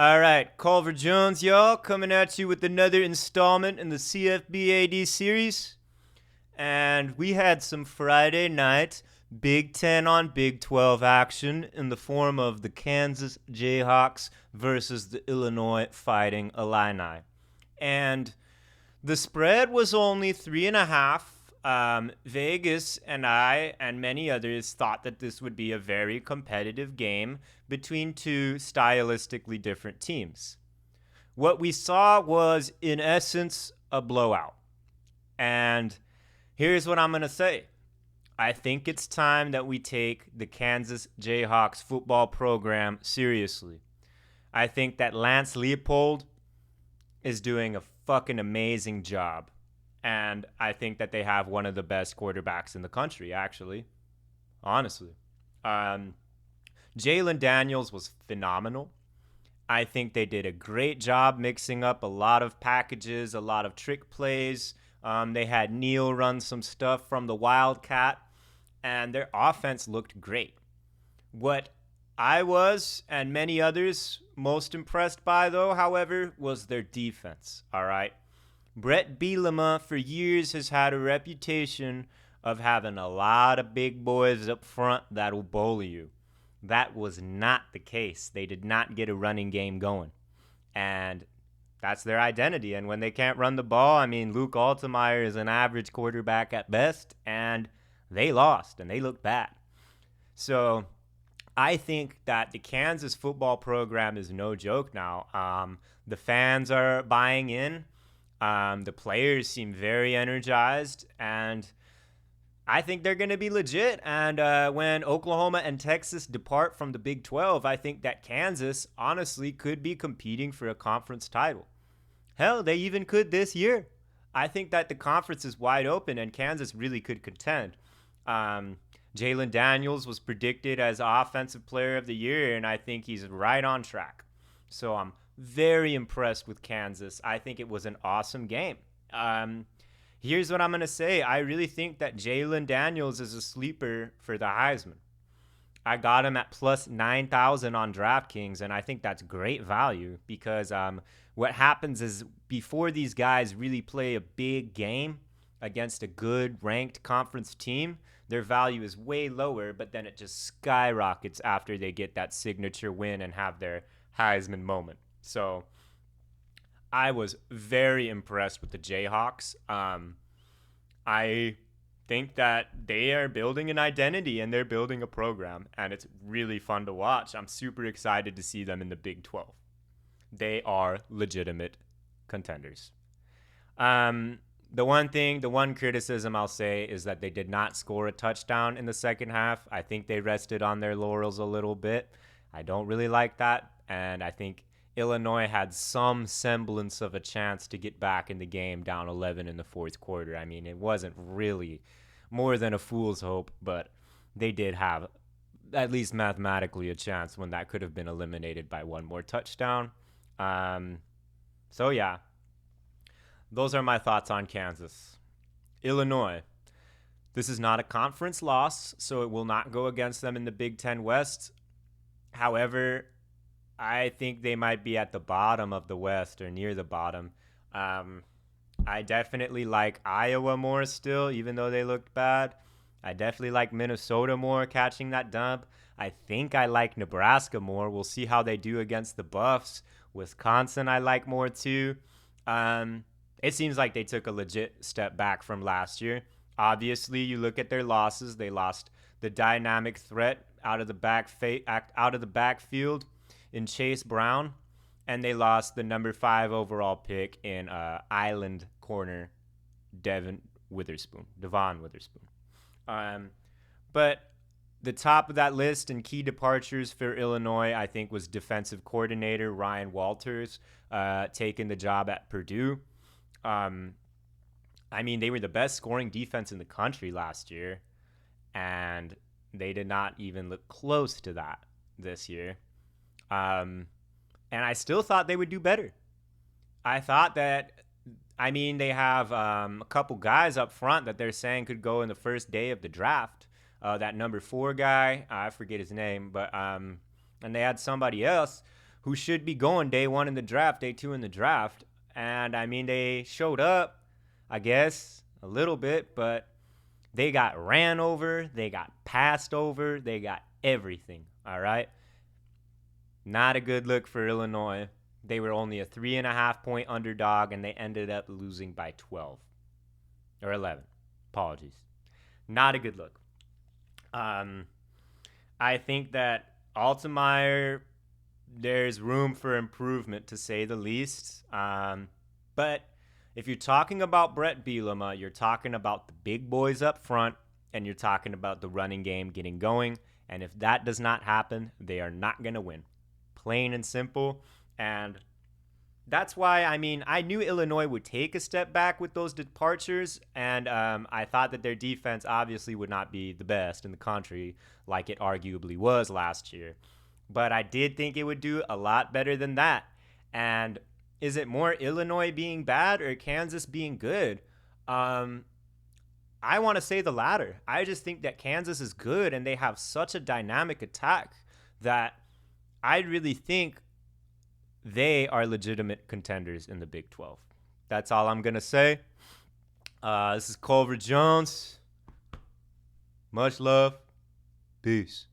All right, Culver Jones, y'all, coming at you with another installment in the CFBAD series. And we had some Friday night Big 10 on Big 12 action in the form of the Kansas Jayhawks versus the Illinois Fighting Illini. And the spread was only 3.5. Vegas and I and many others thought that this would be a very competitive game between two stylistically different teams. What we saw was, in essence, a blowout. And here's what I'm going to say. I think it's time that we take the Kansas Jayhawks football program seriously. I think that Lance Leopold is doing a fucking amazing job. And I think that they have one of the best quarterbacks in the country, actually. Honestly. Jalon Daniels was phenomenal. I think they did a great job mixing up a lot of packages, a lot of trick plays. They had Neal run some stuff from the Wildcat, and their offense looked great. What I was, and many others, most impressed by, though, however, was their defense, all right? Brett Bielema, for years, has had a reputation of having a lot of big boys up front that'll bully you. That was not the case. They did not get a running game going. And that's their identity. And when they can't run the ball, I mean, Luke Altmaier is an average quarterback at best, and they lost, and they looked bad. So I think that the Kansas football program is no joke now. The fans are buying in. The players seem very energized, and I think they're going to be legit. And when Oklahoma and Texas depart from the Big 12, I think that Kansas, honestly, could be competing for a conference title. Hell, they even could this year. I think that the conference is wide open, and Kansas really could contend. Jalon Daniels was predicted as Offensive Player of the Year, and I think he's right on track. So I'm very impressed with Kansas. I think it was an awesome game. Here's what I'm going to say. I really think that Jalon Daniels is a sleeper for the Heisman. I got him at plus 9,000 on DraftKings, and I think that's great value because what happens is before these guys really play a big game against a good ranked conference team, their value is way lower, but then it just skyrockets after they get that signature win and have their Heisman moment. So I was very impressed with the Jayhawks. I think that they are building an identity and they're building a program, and it's really fun to watch. I'm super excited to see them in the Big 12. They are legitimate contenders. The one criticism I'll say is that they did not score a touchdown in the second half. I think they rested on their laurels a little bit. I don't really like that, and I think Illinois had some semblance of a chance to get back in the game down 11 in the fourth quarter. I mean, it wasn't really more than a fool's hope, but they did have at least mathematically a chance when that could have been eliminated by one more touchdown. So yeah, those are my thoughts on Kansas. Illinois. This is not a conference loss, so it will not go against them in the Big Ten West. However, I think they might be at the bottom of the West or near the bottom. I definitely like Iowa more still, even though they looked bad. I definitely like Minnesota more catching that dub. I think I like Nebraska more. We'll see how they do against the Buffs. Wisconsin I like more too. It seems like they took a legit step back from last year. Obviously, you look at their losses. They lost the dynamic threat out of the backfield in Chase Brown, and they lost the number 5 overall pick in Island corner Devon Witherspoon. But the top of that list and key departures for Illinois, I think, was defensive coordinator Ryan Walters taking the job at Purdue. I mean, they were the best scoring defense in the country last year, and they did not even look close to that this year. And I still thought they would do better. I thought that, I mean, they have a couple guys up front that they're saying could go in the first day of the draft. That number 4 guy, I forget his name, but and they had somebody else. who should be going day 1 in the draft, day 2 in the draft. And I mean, they showed up, I guess, a little bit, but they got ran over, they got passed over, they got everything, all right? Not a good look for Illinois. They were only a 3.5-point underdog, and they ended up losing by 12 or 11. Apologies. Not a good look. I think that Altmaier, there's room for improvement, to say the least. But if you're talking about Brett Bielema, you're talking about the big boys up front, and you're talking about the running game getting going. And if that does not happen, they are not going to win. Plain and simple. And that's why, I mean, I knew Illinois would take a step back with those departures, and I thought that their defense obviously would not be the best in the country like it arguably was last year. But I did think it would do a lot better than that. And is it more Illinois being bad or Kansas being good? I want to say the latter. I just think that Kansas is good, and they have such a dynamic attack that I really think they are legitimate contenders in the Big 12. That's all I'm going to say. This is Culver Jones. Much love. Peace.